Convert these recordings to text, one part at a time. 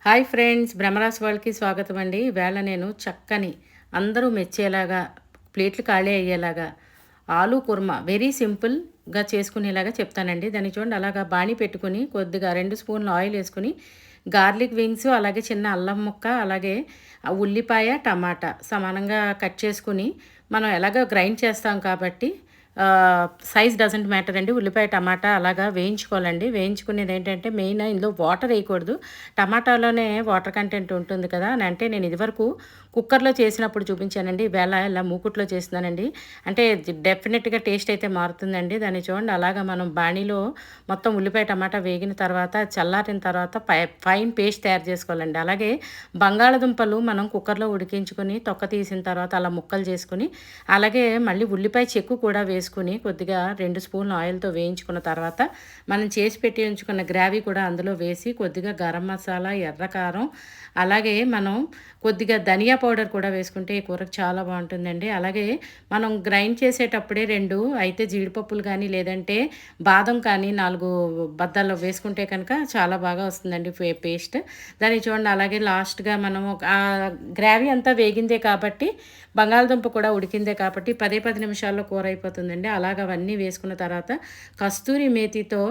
Hi friends, బ్రహ్మరాస్ వరల్డ్‌కి స్వాగతం అండి. ఈవేళ నేను చక్కని అందరూ మెచ్చేలాగా, ప్లేట్లు ఖాళీ అయ్యేలాగా ఆలు కుర్మా వెరీ సింపుల్‌గా చేసుకునేలాగా చెప్తానండి. దాన్ని చూడండి, అలాగా బాణీ పెట్టుకొని కొద్దిగా 2 స్పూన్లు ఆయిల్ ఏసుకొని, గార్లిక్ వింగ్స్, అలాగే చిన్న అల్లం ముక్క, అలాగే ఉల్లిపాయ, టమాటా సమానంగా కట్ చేసుకొని, మనం ఎలాగో గ్రైండ్ చేస్తాం కాబట్టి సైజ్ డజంట్ మ్యాటర్ అండి. ఉల్లిపాయ, టమాటా అలాగా వేయించుకోవాలండి. వేయించుకునేదేంటంటే మెయిన్ ఇందులో వాటర్ వేయకూడదు. టమాటాలోనే వాటర్ కంటెంట్ ఉంటుంది కదా! అని అంటే నేను ఇదివరకు కుక్కర్‌లో చేసినప్పుడు చూపించానండి. ఈవేళ ఇలా మూకుట్లో చేస్తున్నానండి. అంటే డెఫినిట్‌గా టేస్ట్ అయితే మారుతుందండి. దాన్ని చూడండి, అలాగా మనం బాణీలో మొత్తం ఉల్లిపాయ, టమాటా వేగిన తర్వాత, చల్లారిన తర్వాత ఫైన్ పేస్ట్ తయారు చేసుకోవాలండి. అలాగే బంగాళదుంపలు మనం కుక్కర్‌లో ఉడికించుకొని, తొక్క తీసిన తర్వాత అలా ముక్కలు చేసుకొని, అలాగే మళ్ళీ ఉల్లిపాయ చెక్కు కూడా వేసుకొని, కొద్దిగా 2 స్పూన్లు ఆయిల్‌తో వేయించుకున్న తర్వాత, మనం చేసి పెట్టి ఉంచుకున్న గ్రేవీ కూడా అందులో వేసి, కొద్దిగా గరం మసాలా, ఎర్ర కారం, అలాగే మనం కొద్దిగా ధనియా పౌడర్ కూడా వేసుకుంటే ఈ కూరకు చాలా బావుంటుందండి. అలాగే మనం గ్రైండ్ చేసేటప్పుడే 2 అయితే జీడిపప్పులు కానీ, లేదంటే బాదం కానీ 4 బద్దల్లో వేసుకుంటే కనుక చాలా బాగా వస్తుందండి పేస్ట్. దాన్ని చూడండి, అలాగే లాస్ట్‌గా మనం గ్రేవీ అంతా వేగిందే కాబట్టి, బంగాళదుంప కూడా ఉడికిందే కాబట్టి 10 నిమిషాల్లో కూర అయిపోతుందండి. అలాగ అవన్నీ వేసుకున్న తర్వాత, కస్తూరి మేతితో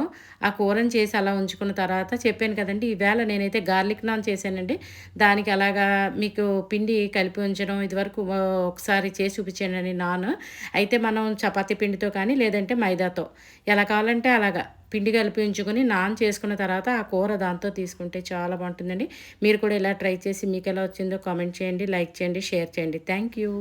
ఆ కూరని చేసి అలా ఉంచుకున్న తర్వాత, చెప్పాను కదండీ! ఈవేళ నేనైతే గార్లిక్ నాన్ చేశానండి. దానికి అలాగా మీకు పిండి కలిపి ఉంచడం, ఇదివరకు ఒకసారి చేసి చూపించానండి నాన్. అయితే మనం చపాతీ పిండితో కానీ, లేదంటే మైదాతో ఎలా కావాలంటే అలాగా పిండి కలిపి ఉంచుకొని, నాన్ చేసుకున్న తర్వాత ఆ కూర దాంతో తీసుకుంటే చాలా బావుంటుందండి. మీరు కూడా ఇలా ట్రై చేసి మీకెలా వచ్చిందో కామెంట్ చేయండి, లైక్ చేయండి, షేర్ చేయండి. Thank you.